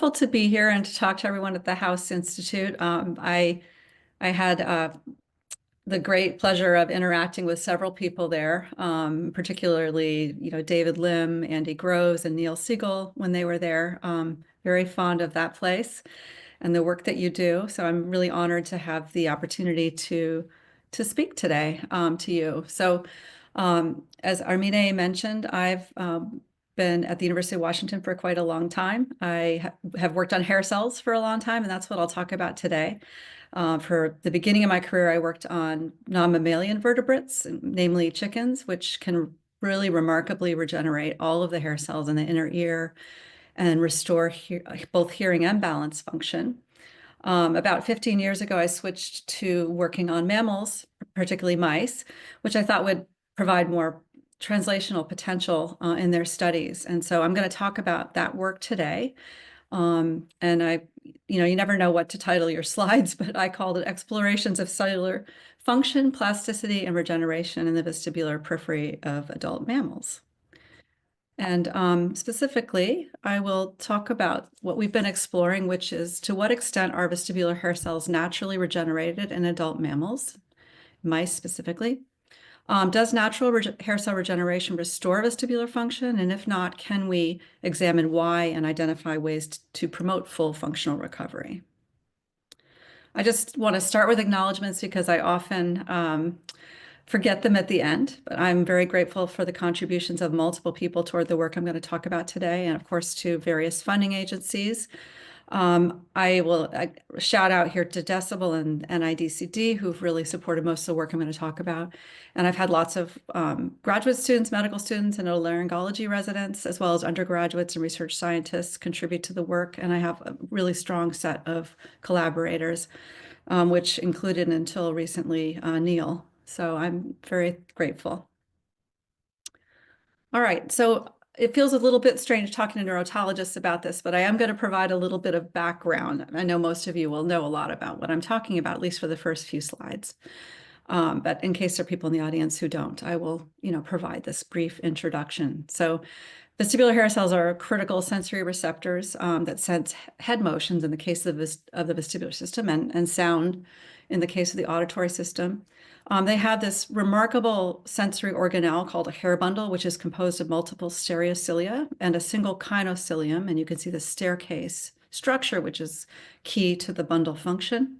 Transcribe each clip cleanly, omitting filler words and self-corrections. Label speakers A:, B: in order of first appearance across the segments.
A: wonderful to be here and to talk to everyone at the House Institute. I had the great pleasure of interacting with several people there, particularly David Lim, Andy Groves, and Neil Siegel when they were there. Very fond of that place and the work that you do. So I'm really honored to have the opportunity to speak today to you. So as Armine mentioned, I've been at the University of Washington for quite a long time. I have worked on hair cells for a long time, and that's what I'll talk about today. For the beginning of my career, I worked on non-mammalian vertebrates, namely chickens, which can really remarkably regenerate all of the hair cells in the inner ear and restore both hearing and balance function. About 15 years ago, I switched to working on mammals, particularly mice, which I thought would provide more translational potential in their studies. And so I'm going to talk about that work today. You never know what to title your slides, but I called it Explorations of Cellular Function, Plasticity, and Regeneration in the Vestibular Periphery of Adult Mammals. And specifically, I will talk about what we've been exploring, which is to what extent are vestibular hair cells naturally regenerated in adult mammals, mice specifically? Does natural hair cell regeneration restore vestibular function? And if not, can we examine why and identify ways to promote full functional recovery? I just want to start with acknowledgements because I often forget them at the end, but I'm very grateful for the contributions of multiple people toward the work I'm going to talk about today, and of course to various funding agencies. I will shout out here to Decibel and NIDCD, who've really supported most of the work I'm going to talk about. And I've had lots of graduate students, medical students, and otolaryngology residents, as well as undergraduates and research scientists contribute to the work. And I have a really strong set of collaborators, which included until recently Neil. So I'm very grateful. All right, so it feels a little bit strange talking to neurotologists about this, but I am going to provide a little bit of background. I know most of you will know a lot about what I'm talking about, at least for the first few slides. But in case there are people in the audience who don't, I will, provide this brief introduction. So vestibular hair cells are critical sensory receptors that sense head motions in the case of the vestibular system and sound in the case of the auditory system. They have this remarkable sensory organelle called a hair bundle, which is composed of multiple stereocilia and a single kinocilium. And you can see the staircase structure, which is key to the bundle function.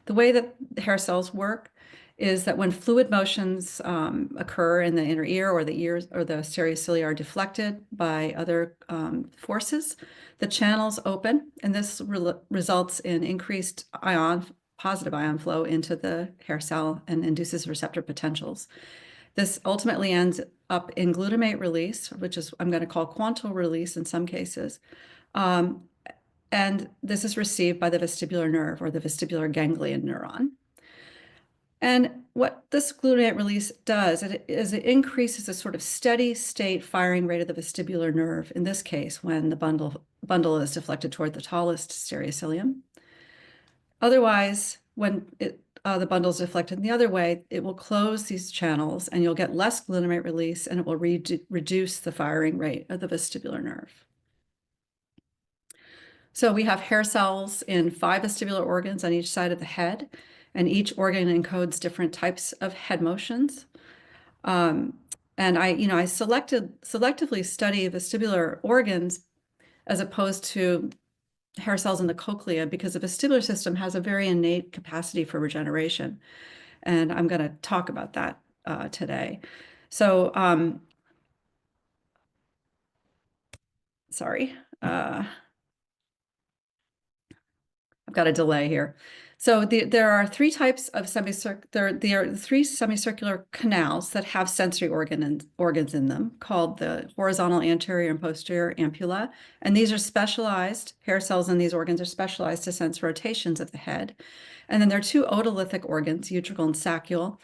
A: The way that the hair cells work is that when fluid motions occur in the inner ear, or the ears or the stereocilia are deflected by other forces, the channels open, and this results in increased positive ion flow into the hair cell and induces receptor potentials. This ultimately ends up in glutamate release, which is I'm going to call quantal release in some cases. And this is received by the vestibular nerve or the vestibular ganglion neuron. And what this glutamate release does is it increases a sort of steady state firing rate of the vestibular nerve, in this case, when the bundle is deflected toward the tallest stereocilium. Otherwise, when the bundle is deflected in the other way, it will close these channels and you'll get less glutamate release, and it will reduce the firing rate of the vestibular nerve. So we have hair cells in 5 vestibular organs on each side of the head, and each organ encodes different types of head motions. And I selectively study vestibular organs as opposed to hair cells in the cochlea, because the vestibular system has a very innate capacity for regeneration. And I'm going to talk about that today. So, sorry, I've got a delay here. So there are 3 types of there are 3 semicircular canals that have sensory organs in them, called the horizontal, anterior, and posterior ampulla. And these are specialized, hair cells in these organs are specialized to sense rotations of the head. And then there are 2 otolithic organs, utricle and saccule.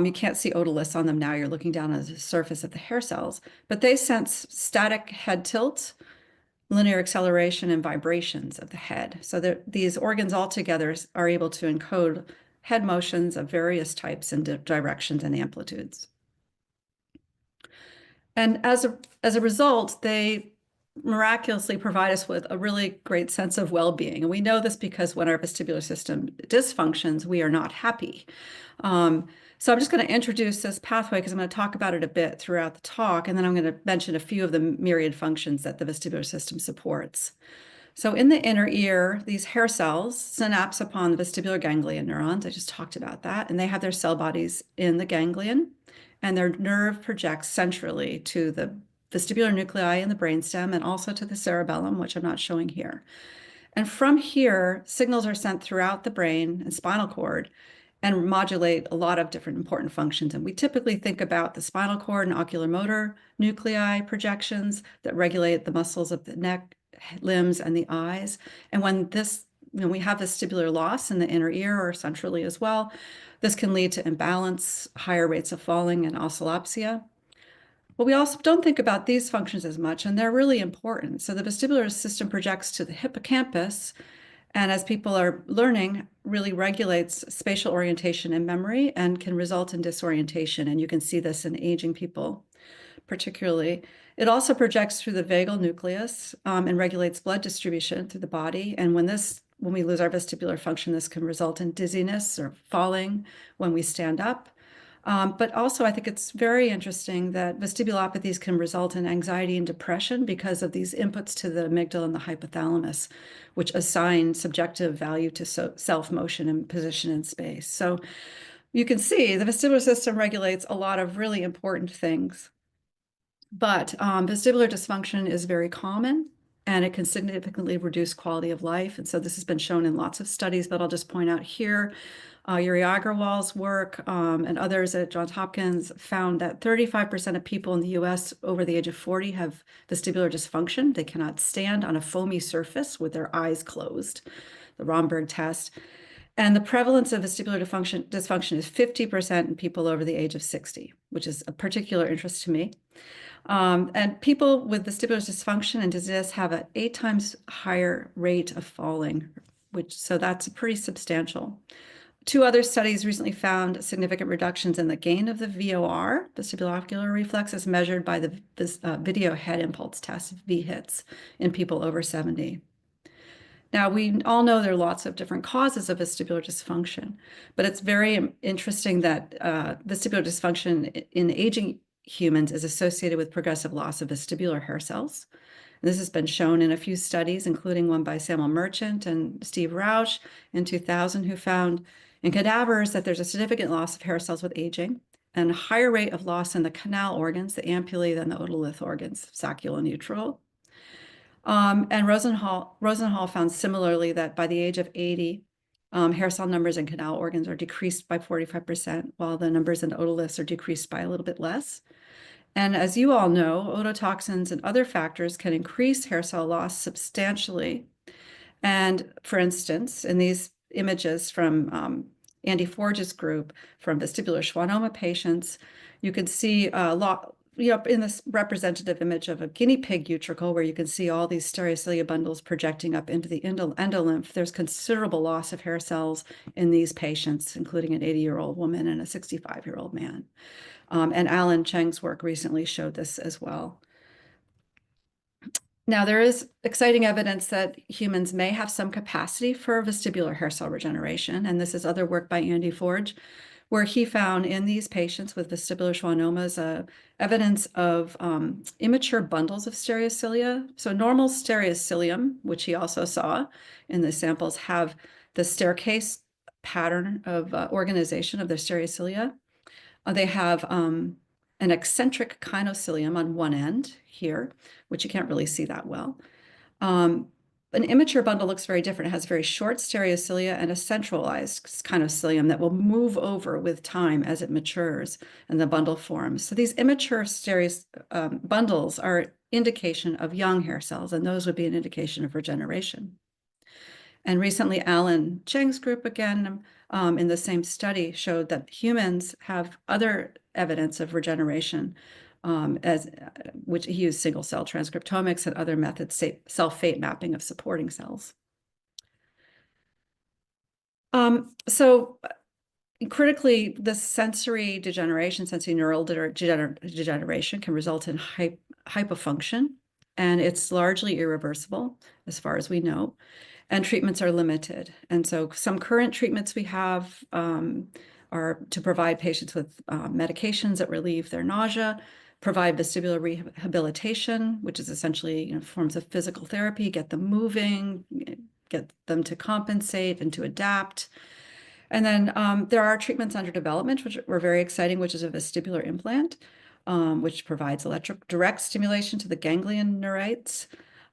A: You can't see otoliths on them now, you're looking down on the surface of the hair cells, but they sense static head tilt, linear acceleration, and vibrations of the head. So these organs all together are able to encode head motions of various types and directions and amplitudes. And as a result, they miraculously provide us with a really great sense of well-being. And we know this because when our vestibular system dysfunctions, we are not happy. So I'm just going to introduce this pathway because I'm going to talk about it a bit throughout the talk, and then I'm going to mention a few of the myriad functions that the vestibular system supports. So in the inner ear, these hair cells synapse upon the vestibular ganglion neurons. I just talked about that. And they have their cell bodies in the ganglion, and their nerve projects centrally to the vestibular nuclei in the brainstem and also to the cerebellum, which I'm not showing here. And from here, signals are sent throughout the brain and spinal cord and modulate a lot of different important functions. And we typically think about the spinal cord and oculomotor nuclei projections that regulate the muscles of the neck, limbs, and the eyes. And when we have vestibular loss in the inner ear or centrally as well, this can lead to imbalance, higher rates of falling, and oscillopsia. But we also don't think about these functions as much, and they're really important. So the vestibular system projects to the hippocampus, and as people are learning, really regulates spatial orientation and memory and can result in disorientation. And you can see this in aging people, particularly. It also projects through the vagal nucleus and regulates blood distribution through the body. And when we lose our vestibular function, this can result in dizziness or falling when we stand up. But also, I think it's very interesting that vestibulopathies can result in anxiety and depression because of these inputs to the amygdala and the hypothalamus, which assign subjective value to self-motion and position in space. So you can see the vestibular system regulates a lot of really important things. But vestibular dysfunction is very common, and it can significantly reduce quality of life. And so this has been shown in lots of studies, but I'll just point out here, Yuri Agrawal's work and others at Johns Hopkins found that 35% of people in the US over the age of 40 have vestibular dysfunction. They cannot stand on a foamy surface with their eyes closed, the Romberg test. And the prevalence of vestibular dysfunction is 50% in people over the age of 60, which is a particular interest to me. And people with vestibular dysfunction and dizziness have an 8 times higher rate of falling, so that's pretty substantial. 2 other studies recently found significant reductions in the gain of the VOR, vestibular-ocular reflex, as measured by the video head impulse test, VHITS, in people over 70. Now, we all know there are lots of different causes of vestibular dysfunction, but it's very interesting that vestibular dysfunction in aging humans is associated with progressive loss of vestibular hair cells. And this has been shown in a few studies, including one by Samuel Merchant and Steve Rausch in 2000, who found in cadavers that there's a significant loss of hair cells with aging and a higher rate of loss in the canal organs, the ampullae, than the otolith organs, saculoneutral. And Rosenhall found similarly that by the age of 80, hair cell numbers in canal organs are decreased by 45%, while the numbers in otoliths are decreased by a little bit less. And as you all know, ototoxins and other factors can increase hair cell loss substantially. And for instance, in these images from Andy Forge's group from vestibular schwannoma patients, you can see a lot, in this representative image of a guinea pig utricle where you can see all these stereocilia bundles projecting up into the endolymph, there's considerable loss of hair cells in these patients, including an 80-year-old woman and a 65-year-old man. And Alan Cheng's work recently showed this as well. Now, there is exciting evidence that humans may have some capacity for vestibular hair cell regeneration, and this is other work by Andy Forge, where he found in these patients with vestibular schwannomas evidence of immature bundles of stereocilia. So normal stereocilium, which he also saw in the samples, have the staircase pattern of organization of their stereocilia. They have an eccentric kinocilium on one end here, which you can't really see that well. An immature bundle looks very different. It has very short stereocilia and a centralized kinocilium that will move over with time as it matures and the bundle forms. So these immature bundles are indication of young hair cells, and those would be an indication of regeneration. And recently, Alan Cheng's group, again, in the same study, showed that humans have other evidence of regeneration, which he used single-cell transcriptomics and other methods, self-fate mapping of supporting cells. So critically, the sensory degeneration, sensorineural degeneration can result in hypofunction. and it's largely irreversible as far as we know, and treatments are limited. And so some current treatments we have are to provide patients with medications that relieve their nausea, provide vestibular rehabilitation, which is essentially forms of physical therapy, get them moving, get them to compensate and to adapt. And then there are treatments under development, which were very exciting, which is a vestibular implant, which provides electric direct stimulation to the ganglion neurites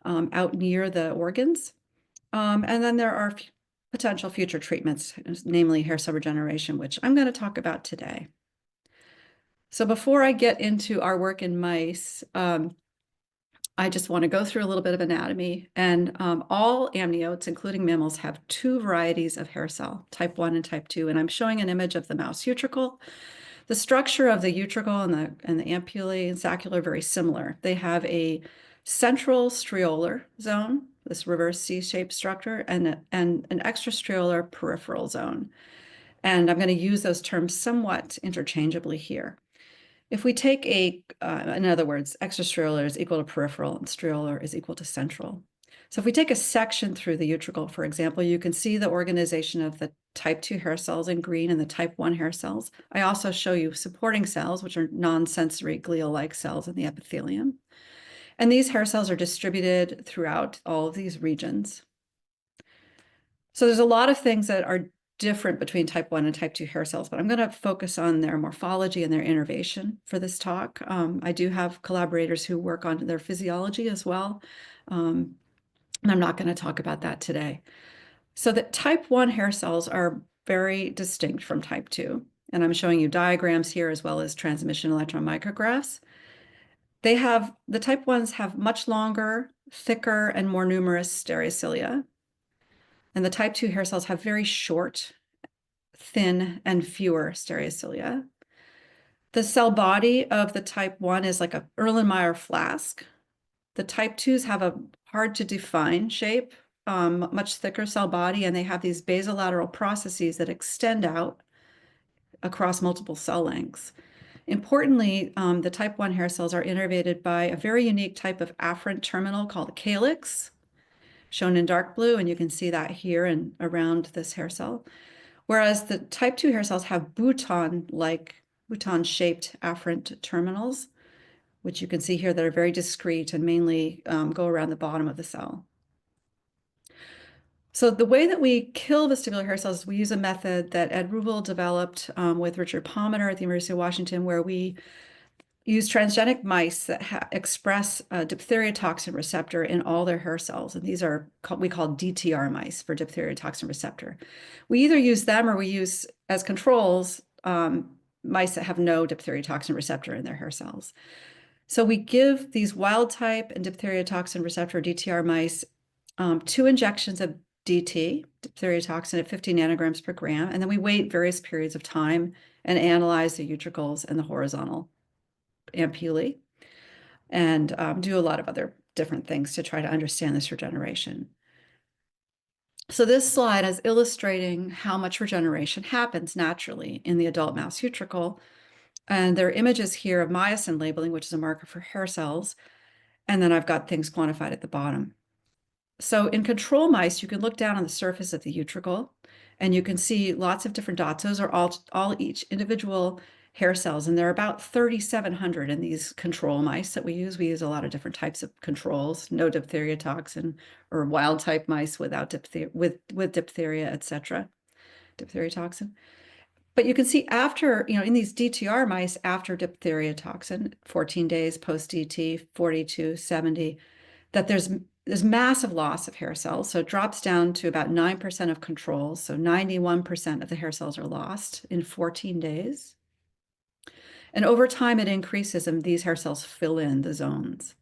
A: out near the organs. And then there are potential future treatments, namely hair cell regeneration, which I'm going to talk about today. So before I get into our work in mice, I just want to go through a little bit of anatomy. And all amniotes, including mammals, have two varieties of hair cell, type 1 and type 2. And I'm showing an image of the mouse utricle. The structure of the utricle and the ampullae and sacula are very similar. They have a central strialar zone, this reverse C-shaped structure, and an extrastrialar peripheral zone. And I'm going to use those terms somewhat interchangeably here. If we take in other words, extrastrialar is equal to peripheral and strialar is equal to central. So if we take a section through the utricle, for example, you can see the organization of the type 2 hair cells in green and the type 1 hair cells. I also show you supporting cells, which are non-sensory glial-like cells in the epithelium. And these hair cells are distributed throughout all of these regions. So there's a lot of things that are different between type 1 and type 2 hair cells, but I'm going to focus on their morphology and their innervation for this talk. I do have collaborators who work on their physiology as well, and I'm not going to talk about that today. So that type 1 hair cells are very distinct from type 2, and I'm showing you diagrams here as well as transmission electron micrographs. The type 1s have much longer, thicker, and more numerous stereocilia. And the type 2 hair cells have very short, thin, and fewer stereocilia. The cell body of the type 1 is like a Erlenmeyer flask. The type 2s have a hard to define shape, much thicker cell body, and they have these basolateral processes that extend out across multiple cell lengths. Importantly, the type 1 hair cells are innervated by a very unique type of afferent terminal called a calyx, shown in dark blue, and you can see that here and around this hair cell. Whereas the type 2 hair cells have bouton-shaped afferent terminals, which you can see here that are very discrete and mainly go around the bottom of the cell. So the way that we kill vestibular hair cells, we use a method that Ed Rubel developed with Richard Palmer at the University of Washington, where we use transgenic mice that express a diphtheria toxin receptor in all their hair cells. And these are we call DTR mice for diphtheria toxin receptor. We either use them or we use as controls mice that have no diphtheria toxin receptor in their hair cells. So we give these wild type and diphtheria toxin receptor DTR mice 2 injections of DT, diphtheria toxin at 50 nanograms per gram, and then we wait various periods of time and analyze the utricles and the horizontal ampullae, and do a lot of other different things to try to understand this regeneration. So this slide is illustrating how much regeneration happens naturally in the adult mouse utricle. And there are images here of myosin labeling, which is a marker for hair cells. And then I've got things quantified at the bottom. So in control mice, you can look down on the surface of the utricle and you can see lots of different dots. Those are each individual hair cells, and there are about 3,700 in these control mice that we use. We use a lot of different types of controls, no diphtheria toxin, or wild type mice without diphtheria, with diphtheria, etc. Diphtheria toxin. But you can see after, in these DTR mice after diphtheria toxin, 14 days post DT, 42, 70, that there's massive loss of hair cells. So it drops down to about 9% of controls. So 91% of the hair cells are lost in 14 days. And over time, it increases, and these hair cells fill in the zones.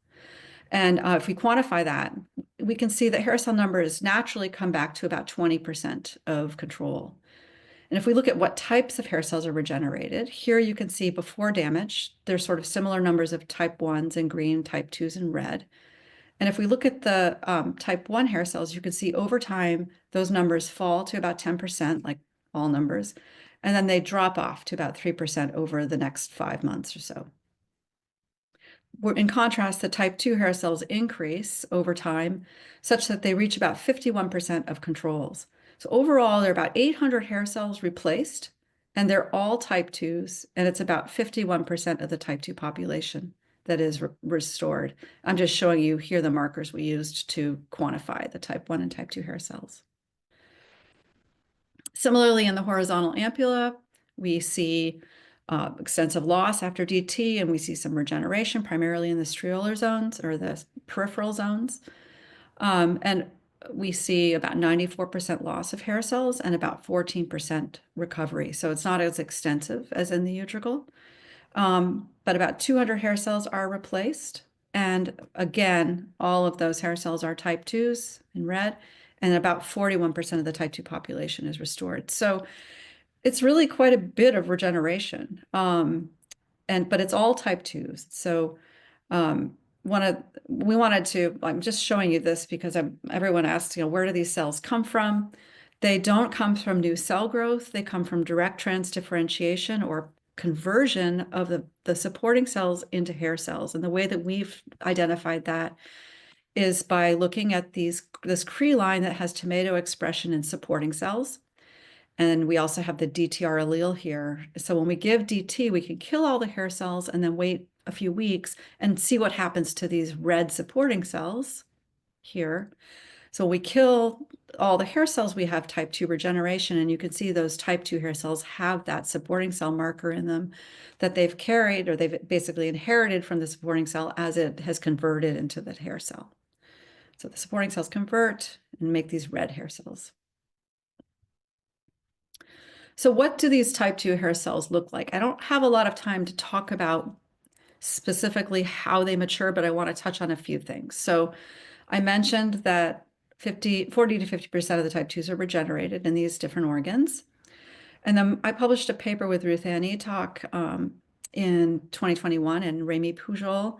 A: And if we quantify that, we can see that hair cell numbers naturally come back to about 20% of control. And if we look at what types of hair cells are regenerated, here you can see before damage, there's sort of similar numbers of type 1s in green, type 2s in red. And if we look at the type 1 hair cells, you can see over time, those numbers fall to about 10%, like all numbers, and then they drop off to about 3% over the next 5 months or so. in contrast, the type 2 hair cells increase over time such that they reach about 51% of controls. So overall, there are about 800 hair cells replaced, and they're all type 2s, and it's about 51% of the type 2 population that is restored. I'm just showing you here the markers we used to quantify the type 1 and type 2 hair cells. Similarly, in the horizontal ampulla, we see extensive loss after DT, and we see some regeneration, primarily in the striatal zones or the peripheral zones. And we see about 94% loss of hair cells and about 14% recovery. So it's not as extensive as in the utricle. But about 200 hair cells are replaced. And again, all of those hair cells are type 2s in red, and about 41% of the type 2 population is restored. So it's really quite a bit of regeneration. But it's all type 2s. So we wanted to, I'm just showing you this because everyone asks, where do these cells come from? They don't come from new cell growth. They come from direct transdifferentiation or conversion of the supporting cells into hair cells. And the way that we've identified that is by looking at this Cree line that has tomato expression in supporting cells. And we also have the DTR allele here. So when we give DT, we can kill all the hair cells and then wait a few weeks and see what happens to these red supporting cells here. So we kill all the hair cells, we have type 2 regeneration, and you can see those type 2 hair cells have that supporting cell marker in them that they've carried or they've basically inherited from the supporting cell as it has converted into the hair cell. So the supporting cells convert and make these red hair cells. So what do these type 2 hair cells look like? I don't have a lot of time to talk about specifically how they mature, but I want to touch on a few things. So I mentioned that 40 to 50% of the type 2s are regenerated in these different organs. And then I published a paper with Ruth Ann Eatock in 2021 and Remy Pujol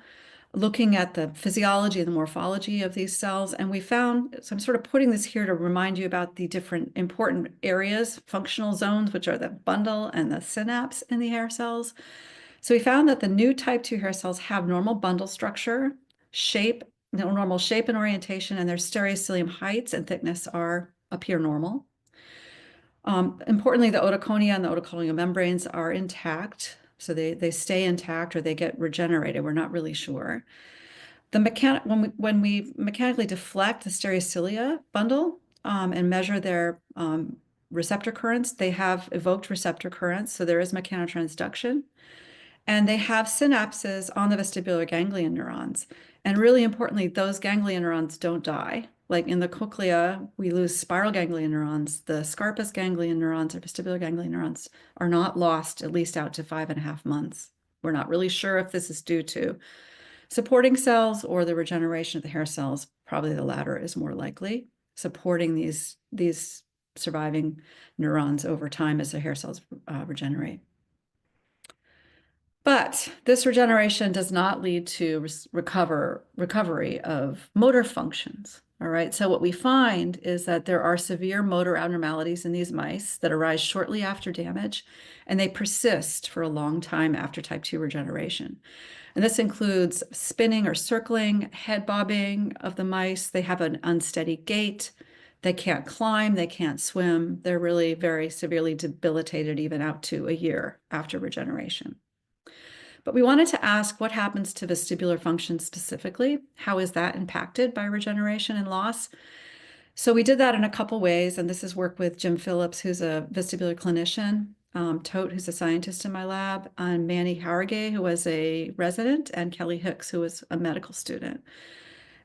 A: looking at the physiology and the morphology of these cells. And we found, so I'm sort of putting this here to remind you about the different important areas, functional zones, which are the bundle and the synapse in the hair cells. So we found that the new type 2 hair cells have normal bundle structure, shape, normal shape and orientation, and their stereocilium heights and thickness appear normal. Importantly, the otoconia and the otoconal membranes are intact. So they stay intact or they get regenerated. We're not really sure. When we mechanically deflect the stereocilia bundle and measure their receptor currents, they have evoked receptor currents. So there is mechanotransduction. And they have synapses on the vestibular ganglion neurons. And really importantly, those ganglion neurons don't die. Like in the cochlea, we lose spiral ganglion neurons. The scarpus ganglion neurons or vestibular ganglion neurons are not lost, at least out to 5.5 months. We're not really sure if this is due to supporting cells or the regeneration of the hair cells. Probably the latter is more likely, supporting these surviving neurons over time as the hair cells regenerate. But this regeneration does not lead to recovery of motor functions. All right. So what we find is that there are severe motor abnormalities in these mice that arise shortly after damage, and they persist for a long time after type 2 regeneration. And this includes spinning or circling, head bobbing of the mice. They have an unsteady gait. They can't climb. They can't swim. They're really very severely debilitated even out to a year after regeneration. But we wanted to ask what happens to vestibular function specifically? How is that impacted by regeneration and loss? So we did that in a couple ways, and this is work with Jim Phillips, who's a vestibular clinician, Tote, who's a scientist in my lab, and Manny Hargay, who was a resident, and Kelly Hicks, who was a medical student.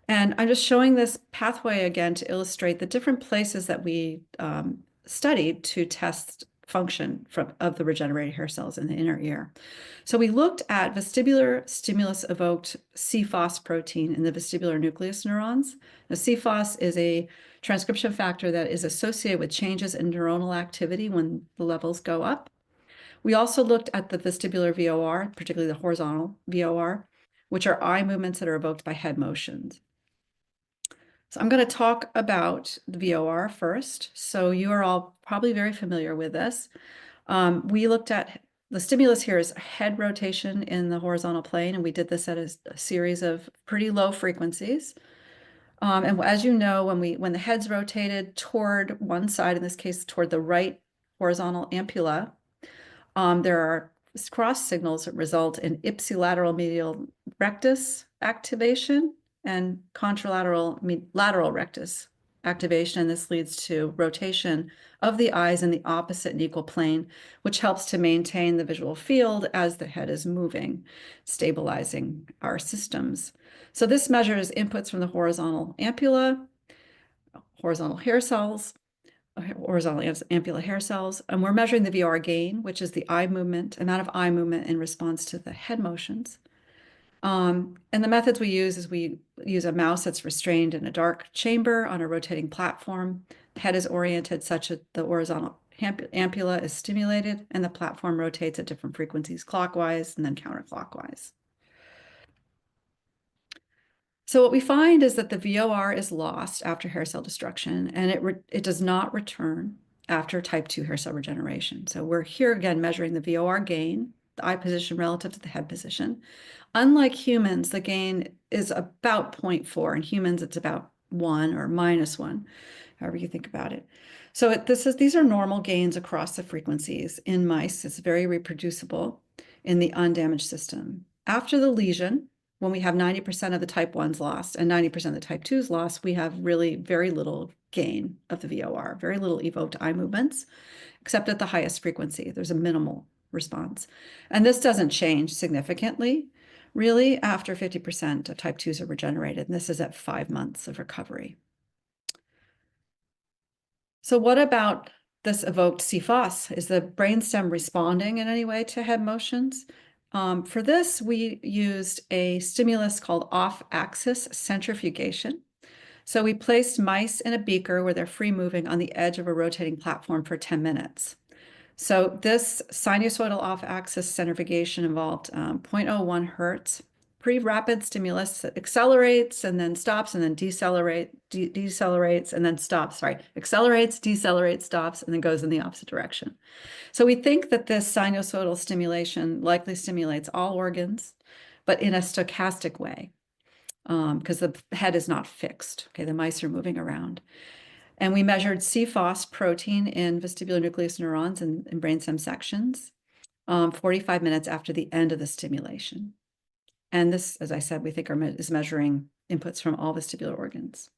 A: And I'm just showing this pathway again to illustrate the different places that we studied to test function of the regenerated hair cells in the inner ear. So we looked at vestibular stimulus evoked CFOS protein in the vestibular nucleus neurons. Now, CFOS is a transcription factor that is associated with changes in neuronal activity when the levels go up. We also looked at the vestibular VOR, particularly the horizontal VOR, which are eye movements that are evoked by head motions. So I'm going to talk about the VOR first. So you are all probably very familiar with this. We looked at the stimulus here is head rotation in the horizontal plane, and we did this at a series of pretty low frequencies. And as you know, when the head's rotated toward one side, in this case toward the right horizontal ampulla, there are cross signals that result in ipsilateral medial rectus activation and contralateral lateral rectus activation. And this leads to rotation of the eyes in the opposite and equal plane, which helps to maintain the visual field as the head is moving, stabilizing our systems. So this measures inputs from the horizontal ampulla, horizontal hair cells, horizontal ampulla hair cells, and we're measuring the VR gain, which is the eye movement, amount of eye movement in response to the head motions. And the methods we use is we use a mouse that's restrained in a dark chamber on a rotating platform. The head is oriented such that the horizontal ampulla is stimulated, and the platform rotates at different frequencies, clockwise and then counterclockwise. So what we find is that the VOR is lost after hair cell destruction, and it does not return after type 2 hair cell regeneration. So we're here again measuring the VOR gain, the eye position relative to the head position. Unlike humans, the gain is about 0.4. In humans, it's about 1 or -1, however you think about it. So these are normal gains across the frequencies in mice. It's very reproducible in the undamaged system. After the lesion, when we have 90% of the type 1s lost and 90% of the type 2s lost, we have really very little gain of the VOR, very little evoked eye movements, except at the highest frequency. There's a minimal response. And this doesn't change significantly, really, after 50% of type 2s are regenerated. And this is at 5 months of recovery. So what about this evoked CFOS? Is the brainstem responding in any way to head motions? For this, we used a stimulus called off-axis centrifugation. So we placed mice in a beaker where they're free moving on the edge of a rotating platform for 10 minutes. So this sinusoidal off-axis centrifugation involved 0.01 hertz, pretty rapid stimulus that accelerates and then stops and then decelerates and then stops, accelerates, decelerates, stops, and then goes in the opposite direction. So we think that this sinusoidal stimulation likely stimulates all organs, but in a stochastic way, because the head is not fixed. Okay, the mice are moving around. And we measured CFOS protein in vestibular nucleus neurons in brainstem sections 45 minutes after the end of the stimulation. And this, as I said, we think is measuring inputs from all vestibular organs.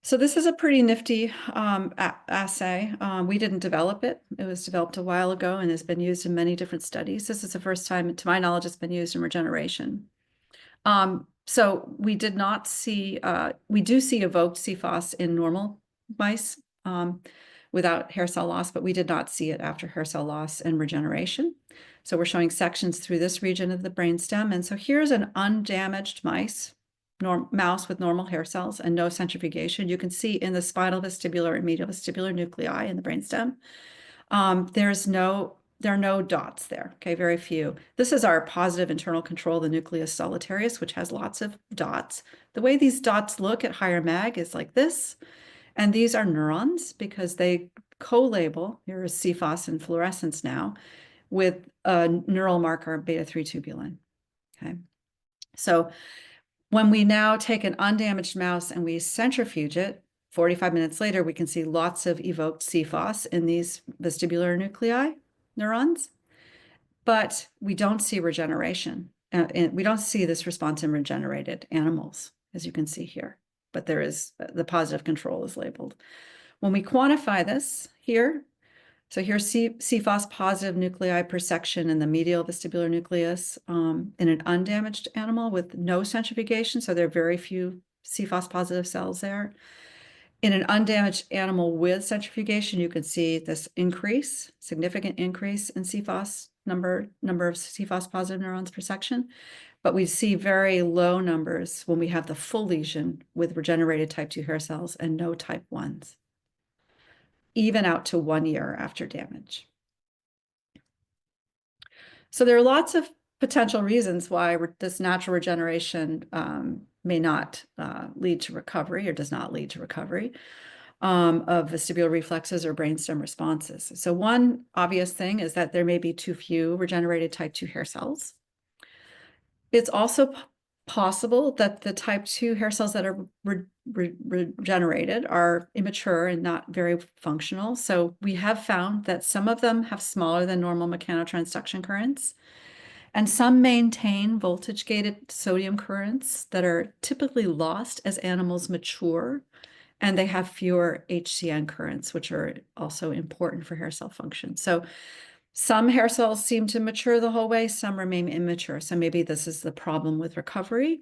A: So this is a pretty nifty assay. We didn't develop it. It was developed a while ago and has been used in many different studies. This is the first time, to my knowledge, it's been used in regeneration. So we did not see, we do see evoked CFOS in normal mice without hair cell loss, but we did not see it after hair cell loss and regeneration. So we're showing sections through this region of the brainstem. And so here's an undamaged mouse with normal hair cells and no centrifugation. You can see in the spinal vestibular and medial vestibular nuclei in the brainstem, there are no dots there, okay, very few. This is our positive internal control, the nucleus solitarius, which has lots of dots. The way these dots look at higher mag is like this, and these are neurons because they co-label, here is CFOS and fluorescence now, with a neural marker beta-3 tubulin, okay? So when we now take an undamaged mouse and we centrifuge it, 45 minutes later, we can see lots of evoked CFOS in these vestibular nuclei neurons, but we don't see regeneration. And we don't see this response in regenerated animals, as you can see here, but there is, the positive control is labeled. When we quantify this here, so here's CFOS positive nuclei per section in the medial vestibular nucleus in an undamaged animal with no centrifugation, so there are very few CFOS positive cells there. In an undamaged animal with centrifugation, you can see this increase, significant increase in CFOS number of CFOS positive neurons per section, but we see very low numbers when we have the full lesion with regenerated type 2 hair cells and no type 1s, even out to 1 year after damage. So there are lots of potential reasons why this natural regeneration may not lead to recovery or does not lead to recovery. of vestibular reflexes or brainstem responses. So one obvious thing is that there may be too few regenerated type 2 hair cells. It's also possible that the type 2 hair cells that are regenerated are immature and not very functional. So we have found that some of them have smaller than normal mechanotransduction currents, and some maintain voltage-gated sodium currents that are typically lost as animals mature, and they have fewer HCN currents, which are also important for hair cell function. So some hair cells seem to mature the whole way, some remain immature. So maybe this is the problem with recovery.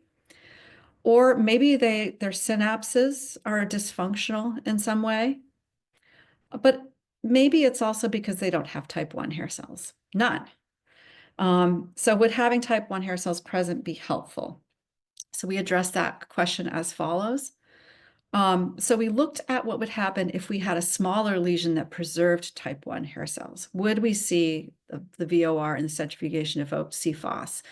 A: Or maybe their synapses are dysfunctional in some way. But maybe it's also because they don't have type 1 hair cells. None. So would having type 1 hair cells present be helpful? So we addressed that question as follows. So we looked at what would happen if we had a smaller lesion that preserved type 1 hair cells. Would we see the VOR and the centrifugation evoked CFOS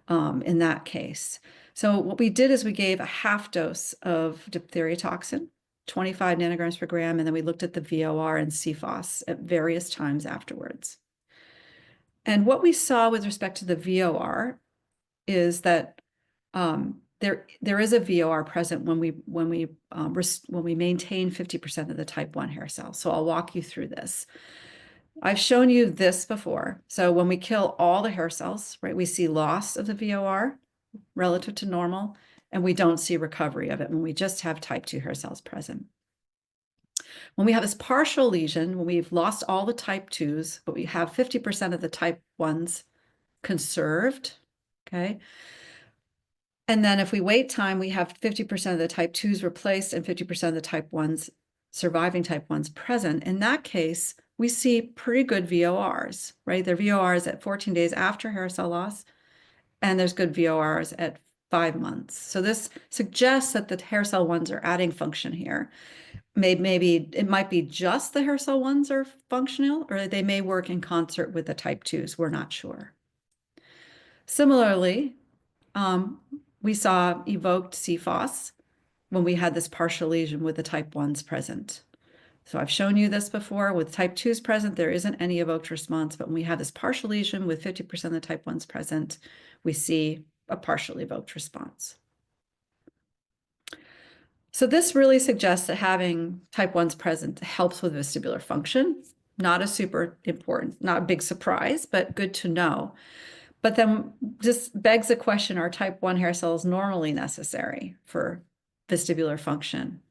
A: in that case? So what we did is we gave a half dose of diphtheria toxin, 25 nanograms per gram, and then we looked at the VOR and CFOS at various times afterwards. And what we saw with respect to the VOR is that there is a VOR present when we maintain 50% of the type 1 hair cells. So I'll walk you through this. I've shown you this before. So when we kill all the hair cells, right, we see loss of the VOR relative to normal, and we don't see recovery of it when we just have type 2 hair cells present. When we have this partial lesion, when we've lost all the type 2s, but we have 50% of the type 1s conserved, okay? And then if we wait time, we have 50% of the type 2s replaced and 50% of the type 1s, surviving type 1s present. In that case, we see pretty good VORs, right? Their VORs at 14 days after hair cell loss, and there's good VORs at 5 months. So this suggests that the hair cell 1s are adding function here. Maybe it might be just the hair cell 1s are functional, or they may work in concert with the type 2s. We're not sure. Similarly, we saw evoked CFOS when we had this partial lesion with the type 1s present. So I've shown you this before. With type 2s present, there isn't any evoked response, but when we have this partial lesion with 50% of the type 1s present, we see a partially evoked response. So this really suggests that having type 1s present helps with vestibular function. Not a super important, not a big surprise, but good to know. But then this begs the question, are type 1 hair cells normally necessary for vestibular function?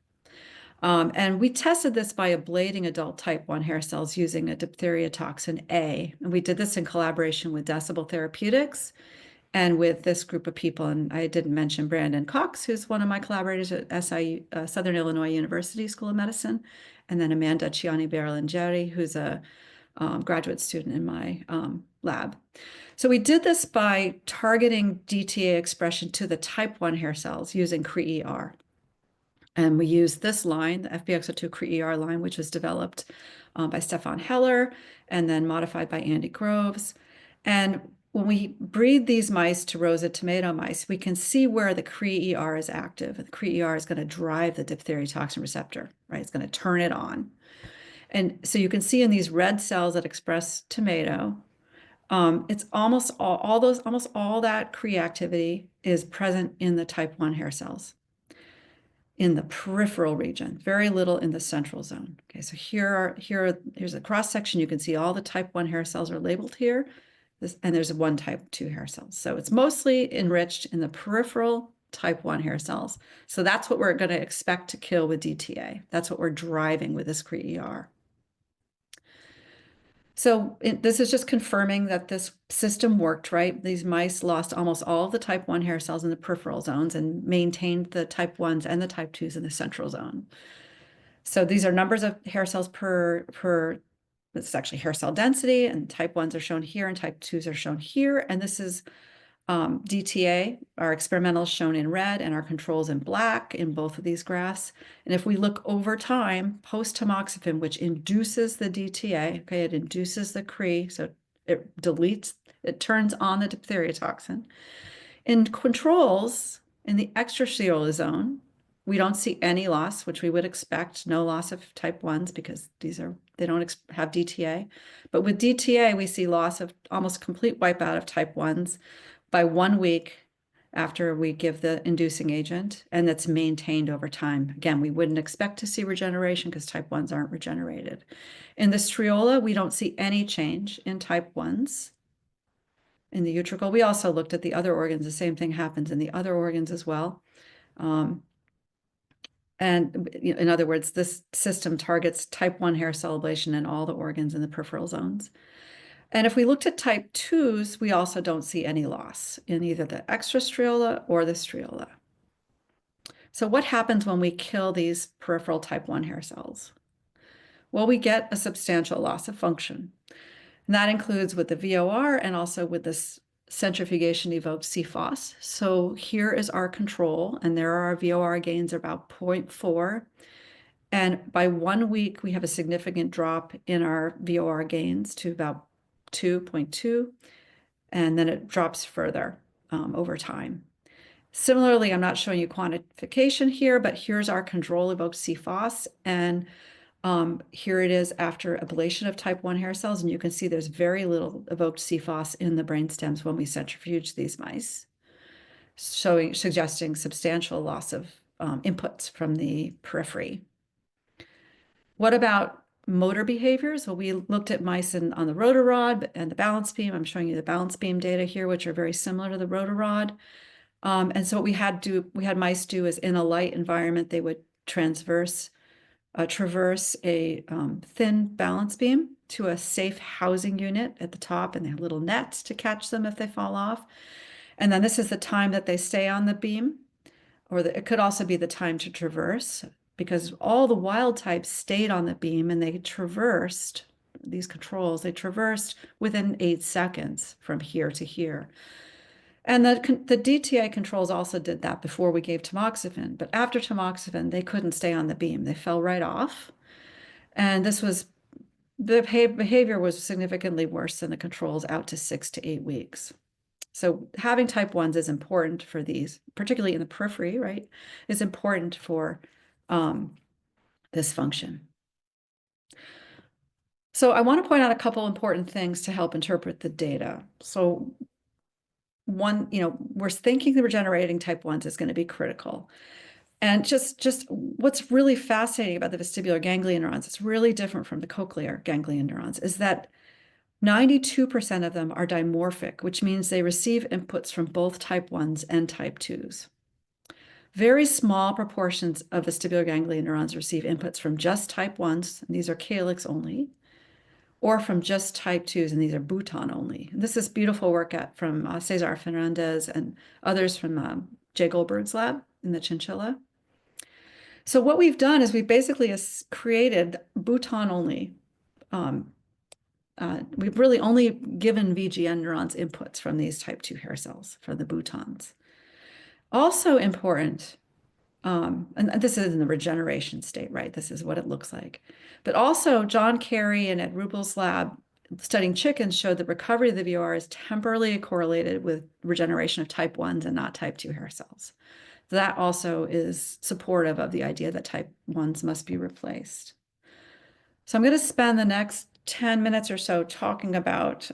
A: And we tested this by ablating adult type 1 hair cells using a diphtheria toxin A. And we did this in collaboration with Decibel Therapeutics and with this group of people. And I didn't mention Brandon Cox, who's one of my collaborators at SIU, Southern Illinois University School of Medicine, and then Amanda Ciani-Berlingeri, who's a graduate student in my lab. So we did this by targeting DTA expression to the type 1 hair cells using Cre-ER. And we used this line, the FBXO2 Cre-ER line, which was developed by Stefan Heller and then modified by Andy Groves. And when we breed these mice to Rosa tomato mice, we can see where the Cre-ER is active. The Cre-ER is going to drive the diphtheria toxin receptor, right? It's going to turn it on. And so you can see in these red cells that express tomato, it's almost all that Cre activity is present in the type 1 hair cells in the peripheral region, very little in the central zone. Okay, so here's a cross section. You can see all the type 1 hair cells are labeled here, and there's one type 2 hair cells. So it's mostly enriched in the peripheral type 1 hair cells. So that's what we're going to expect to kill with DTA. That's what we're driving with this Cre-ER. So this is just confirming that this system worked, right? These mice lost almost all of the type 1 hair cells in the peripheral zones and maintained the type 1s and the type 2s in the central zone. So these are numbers of hair cells this is actually hair cell density, and type 1s are shown here and type 2s are shown here. And this is DTA, our experimentals shown in red and our controls in black in both of these graphs. And if we look over time, post-tamoxifen, which induces the DTA, okay, it induces the Cre, so it turns on the diphtheria toxin. In controls, in the extracellular zone, we don't see any loss, which we would expect, no loss of type 1s because they don't have DTA. But with DTA, we see loss of almost complete wipeout of type 1s by 1 week after we give the inducing agent, and that's maintained over time. Again, we wouldn't expect to see regeneration because type 1s aren't regenerated. In the streola, we don't see any change in type 1s. In the utricle, we also looked at the other organs. The same thing happens in the other organs as well. And in other words, this system targets type 1 hair cell ablation in all the organs in the peripheral zones. And if we looked at type 2s, we also don't see any loss in either the extrastriola or the streola. So what happens when we kill these peripheral type 1 hair cells? Well, we get a substantial loss of function. And that includes with the VOR and also with this centrifugation-evoked CFOS. So here is our control, and there are our VOR gains are about 0.4. And by 1 week, we have a significant drop in our VOR gains to about 2.2, and then it drops further over time. Similarly, I'm not showing you quantification here, but here's our control-evoked CFOS, and here it is after ablation of type 1 hair cells, and you can see there's very little evoked CFOS in the brain stems when we centrifuge these mice, suggesting substantial loss of inputs from the periphery. What about motor behaviors? Well, we looked at mice on the rotor rod and the balance beam. I'm showing you the balance beam data here, which are very similar to the rotor rod. And so what we had mice do is in a light environment, they would traverse a thin balance beam to a safe housing unit at the top, and they have little nets to catch them if they fall off. And then this is the time that they stay on the beam, or it could also be the time to traverse, because all the wild types stayed on the beam and they traversed these controls. They traversed within 8 seconds from here to here. And the DTA controls also did that before we gave tamoxifen, but after tamoxifen, they couldn't stay on the beam. They fell right off. And the behavior was significantly worse than the controls out to 6 to 8 weeks. So having type 1s is important for these, particularly in the periphery, right, is important for this function. So I want to point out a couple important things to help interpret the data. So one, we're thinking the regenerating type 1s is going to be critical. And just what's really fascinating about the vestibular ganglion neurons, it's really different from the cochlear ganglion neurons, is that 92% of them are dimorphic, which means they receive inputs from both type 1s and type 2s. Very small proportions of vestibular ganglion neurons receive inputs from just type 1s, and these are calyx only, or from just type 2s, and these are Bhutan only. And this is beautiful work from Cesar Fernandez and others from Jay Goldberg's lab in the chinchilla. So what we've done is we've basically created Bhutan only. We've really only given VGN neurons inputs from these type 2 hair cells, from the Bhutans. Also important, and this is in the regeneration state, right? This is what it looks like. But also John Carey and at Rubel's lab studying chickens showed that recovery of the VOR is temporally correlated with regeneration of type 1s and not type 2 hair cells. That also is supportive of the idea that type 1s must be replaced. So I'm going to spend the next 10 minutes or so talking about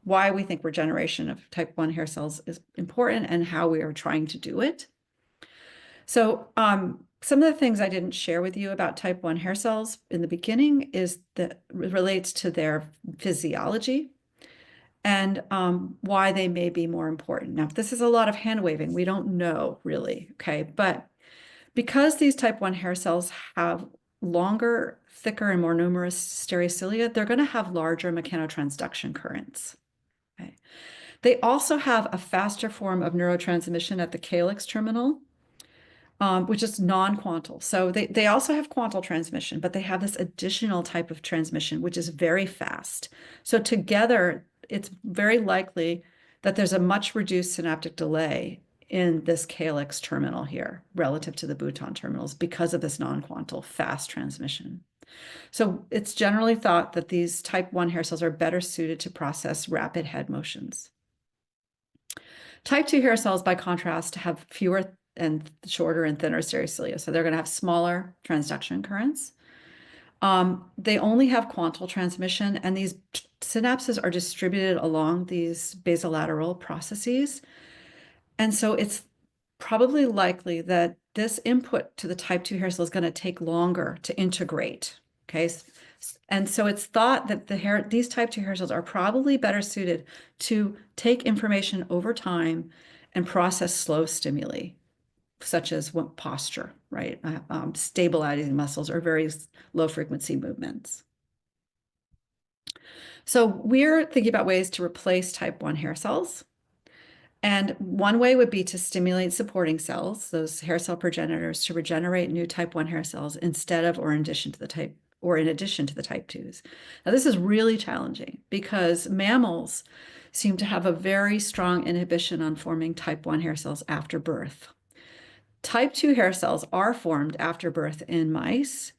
A: why we think regeneration of type 1 hair cells is important and how we are trying to do it. So some of the things I didn't share with you about type 1 hair cells in the beginning is that relates to their physiology and why they may be more important. Now, this is a lot of hand waving. We don't know really, okay? But because these type 1 hair cells have longer, thicker, and more numerous stereocilia, they're going to have larger mechanotransduction currents. Okay. They also have a faster form of neurotransmission at the calyx terminal, which is non-quantal. So they also have quantal transmission, but they have this additional type of transmission, which is very fast. So together, it's very likely that there's a much reduced synaptic delay in this calyx terminal here relative to the Bhutan terminals because of this non-quantal fast transmission. So it's generally thought that these type 1 hair cells are better suited to process rapid head motions. Type 2 hair cells, by contrast, have fewer shorter and thinner stereocilia. So they're going to have smaller transduction currents. They only have quantal transmission, and these synapses are distributed along these basolateral processes. And so it's probably likely that this input to the type 2 hair cell is going to take longer to integrate. Okay. And so it's thought that these type 2 hair cells are probably better suited to take information over time and process slow stimuli, such as posture, right? Stabilizing muscles or very low frequency movements. So we're thinking about ways to replace type 1 hair cells. And one way would be to stimulate supporting cells, those hair cell progenitors, to regenerate new type 1 hair cells instead of or in addition to the type 2s. Now, this is really challenging because mammals seem to have a very strong inhibition on forming type 1 hair cells after birth. Type 2 hair cells are formed after birth in mice.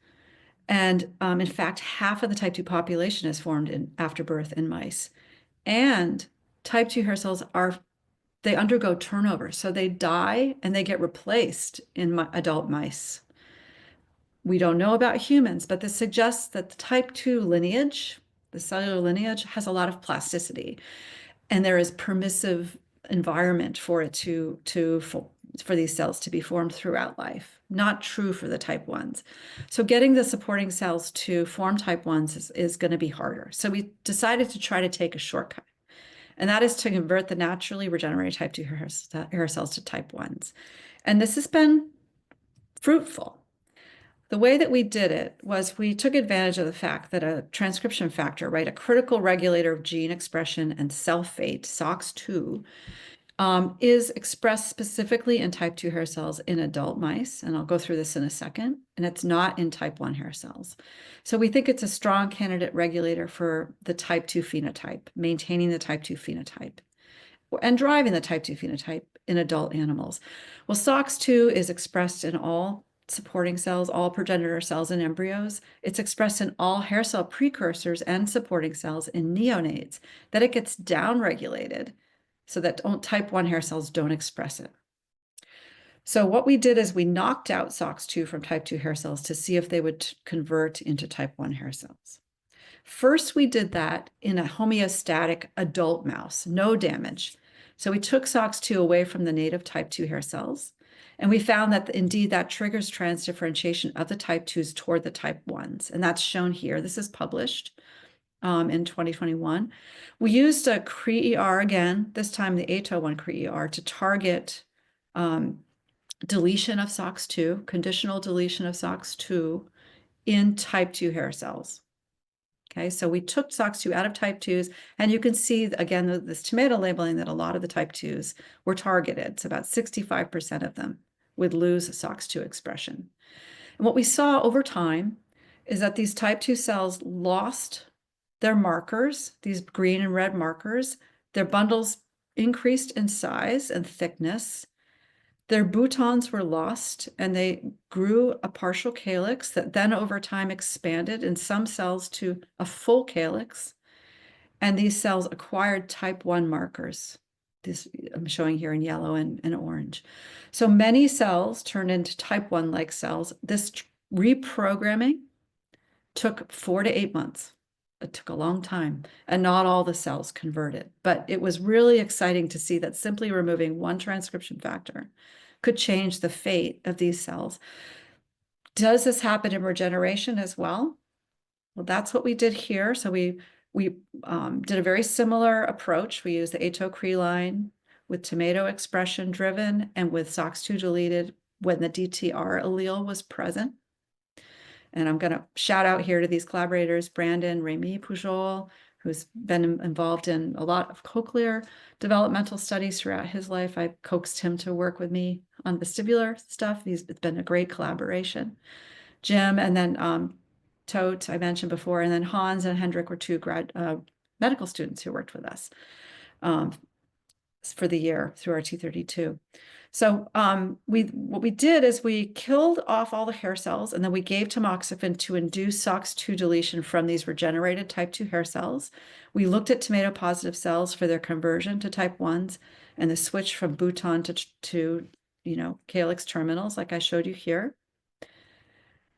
A: And in fact, half of the type 2 population is formed after birth in mice. And type 2 hair cells they undergo turnover. So they die and they get replaced in adult mice. We don't know about humans, but this suggests that the type 2 lineage, the cellular lineage, has a lot of plasticity. And there is permissive environment for it for these cells to be formed throughout life. Not true for the type 1s. So getting the supporting cells to form type 1s is going to be harder. So we decided to try to take a shortcut. And that is to convert the naturally regenerated type 2 hair cells to type 1s. And this has been fruitful. The way that we did it was we took advantage of the fact that a transcription factor, right, a critical regulator of gene expression and cell fate, SOX2, is expressed specifically in type 2 hair cells in adult mice. And I'll go through this in a second. And it's not in type 1 hair cells. So we think it's a strong candidate regulator for the type 2 phenotype, maintaining the type 2 phenotype and driving the type 2 phenotype in adult animals. Well, SOX2 is expressed in all supporting cells, all progenitor cells in embryos. It's expressed in all hair cell precursors and supporting cells in neonates, that it gets downregulated so that type 1 hair cells don't express it. So what we did is we knocked out SOX2 from type 2 hair cells to see if they would convert into type 1 hair cells. First, we did that in a homeostatic adult mouse, no damage. So we took SOX2 away from the native type 2 hair cells, and we found that indeed that triggers transdifferentiation of the type 2s toward the type 1s. And that's shown here. This is published in 2021. We used a Cre-ER again, this time the ATO1 Cre-ER, to target deletion of SOX2, conditional deletion of SOX2 in type 2 hair cells. Okay, so we took SOX2 out of type 2s, and you can see, again, this tomato labeling that a lot of the type 2s were targeted. So about 65% of them would lose SOX2 expression. And what we saw over time is that these type 2 cells lost their markers, these green and red markers. Their bundles increased in size and thickness. Their boutons were lost, and they grew a partial calyx that then over time expanded in some cells to a full calyx. And these cells acquired type 1 markers. This I'm showing here in yellow and orange. So many cells turned into type 1-like cells. This reprogramming took 4 to 8 months. It took a long time, and not all the cells converted. But it was really exciting to see that simply removing one transcription factor could change the fate of these cells. Does this happen in regeneration as well? Well, that's what we did here. So we did a very similar approach. We used the ATO-CRE line with tomato expression driven and with SOX2 deleted when the DTR allele was present. And I'm going to shout out here to these collaborators, Brandon, Rémi Pujol, who's been involved in a lot of cochlear developmental studies throughout his life. I coaxed him to work with me on vestibular stuff. It's been a great collaboration. Jim, and then Tote, I mentioned before, and then Hans and Hendrik were two medical students who worked with us for the year through our T32. So what we did is we killed off all the hair cells, and then we gave tamoxifen to induce SOX2 deletion from these regenerated type 2 hair cells. We looked at tomato-positive cells for their conversion to type 1s and the switch from bouton to calyx terminals, like I showed you here.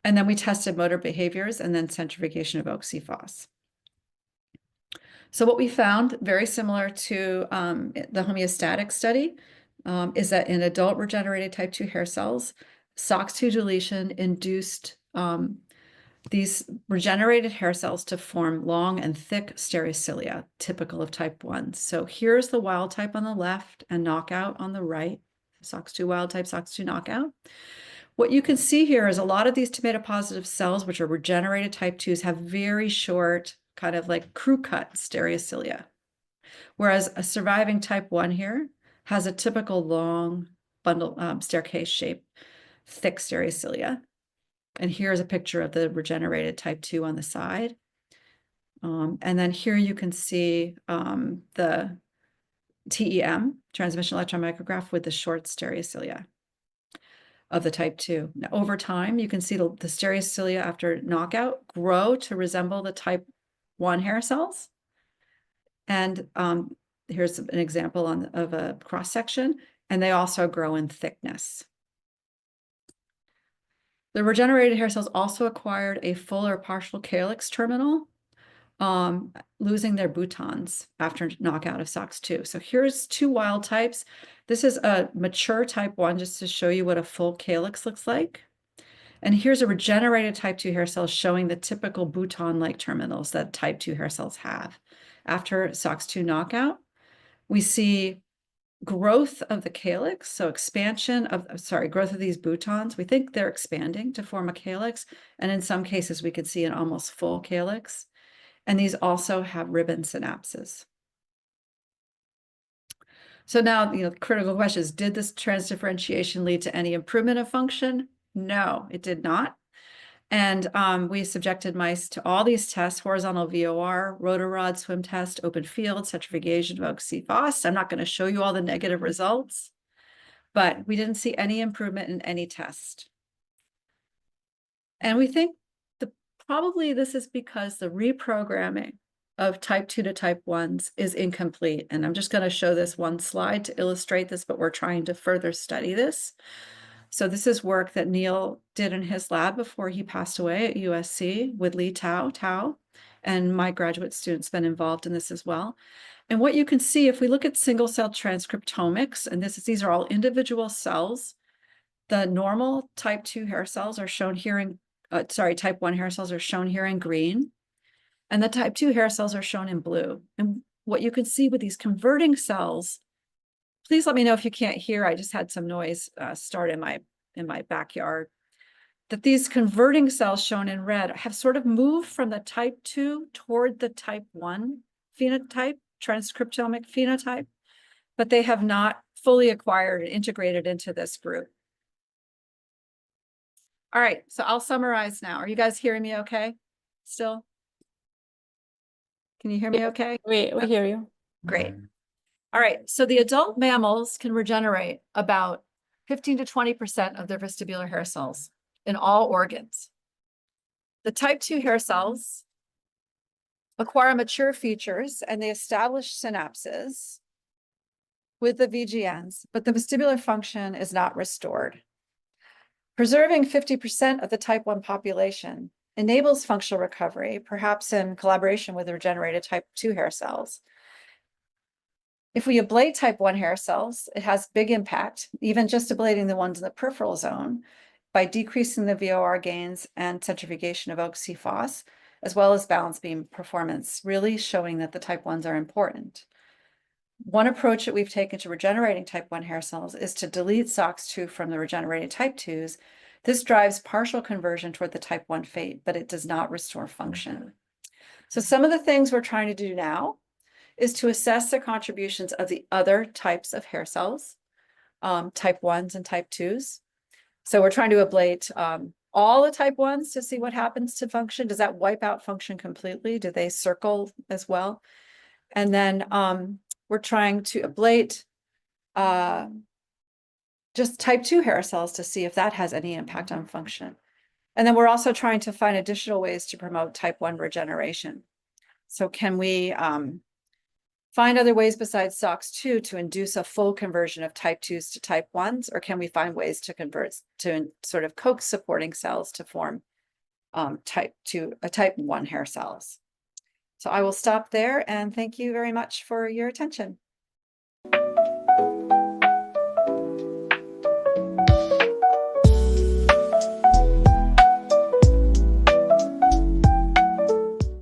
A: And then we tested motor behaviors and then centrifugation of OC-FOS. So what we found, very similar to the homeostatic study, is that in adult regenerated type 2 hair cells, SOX2 deletion induced these regenerated hair cells to form long and thick stereocilia, typical of type 1. So here's the wild type on the left and knockout on the right, SOX2 wild type, SOX2 knockout. What you can see here is a lot of these tomato positive cells, which are regenerated type 2s, have very short, kind of like crew cut stereocilia. Whereas a surviving type 1 here has a typical long bundle staircase shape, thick stereocilia. And here's a picture of the regenerated type 2 on the side. And then here you can see the TEM, transmission electron micrograph, with the short stereocilia of the type 2. Now, over time, you can see the stereocilia after knockout grow to resemble the type 1 hair cells. And here's an example of a cross-section, and they also grow in thickness. The regenerated hair cells also acquired a full or partial calyx terminal, losing their boutons after knockout of SOX2. So here's 2 wild types. This is a mature type 1, just to show you what a full calyx looks like. And here's a regenerated type 2 hair cell showing the typical bouton-like terminals that type 2 hair cells have. After SOX2 knockout, we see growth of the calyx, so expansion of, growth of these boutons. We think they're expanding to form a calyx, and in some cases we could see an almost full calyx. And these also have ribbon synapses. So now, the critical question is, did this transdifferentiation lead to any improvement of function? No, it did not. And we subjected mice to all these tests: horizontal VOR, rotor rod swim test, open field, centrifugation of OC-FOS. I'm not going to show you all the negative results, but we didn't see any improvement in any test. And we think probably this is because the reprogramming of type 2 to type 1s is incomplete. And I'm just going to show this one slide to illustrate this, but we're trying to further study this. So this is work that Neil did in his lab before he passed away at USC with Lee Tao, and my graduate students been involved in this as well. And what you can see, if we look at single cell transcriptomics, and these are all individual cells, the normal type 2 hair cells are shown here in, type 1 hair cells are shown here in green, and the type 2 hair cells are shown in blue. And what you can see with these converting cells, please let me know if you can't hear. I just had some noise start in my backyard. That these converting cells shown in red have sort of moved from the type 2 toward the type 1 phenotype, transcriptomic phenotype, but they have not fully acquired and integrated into this group. All right, so I'll summarize now. Are you guys hearing me okay still? Can you hear me okay?
B: We hear you.
A: Great. All right, so the adult mammals can regenerate about 15 to 20% of their vestibular hair cells in all organs. The type 2 hair cells acquire mature features and they establish synapses with the VGNs, but the vestibular function is not restored. Preserving 50% of the type 1 population enables functional recovery, perhaps in collaboration with the regenerated type 2 hair cells. If we ablate type 1 hair cells, it has big impact, even just ablating the ones in the peripheral zone, by decreasing the VOR gains and centrifugation of OC-FOS, as well as balance beam performance, really showing that the type 1s are important. One approach that we've taken to regenerating type 1 hair cells is to delete SOX2 from the regenerated type 2s. This drives partial conversion toward the type 1 fate, but it does not restore function. So some of the things we're trying to do now is to assess the contributions of the other types of hair cells, type 1s and type 2s. So we're trying to ablate all the type 1s to see what happens to function. Does that wipe out function completely? Do they circle as well? And then we're trying to ablate just type 2 hair cells to see if that has any impact on function. And then we're also trying to find additional ways to promote type 1 regeneration. So can we find other ways besides SOX2 to induce a full conversion of type 2s to type 1s, or can we find ways to convert to sort of coax supporting cells to form type 1 hair cells? So I will stop there and thank you very much for your attention.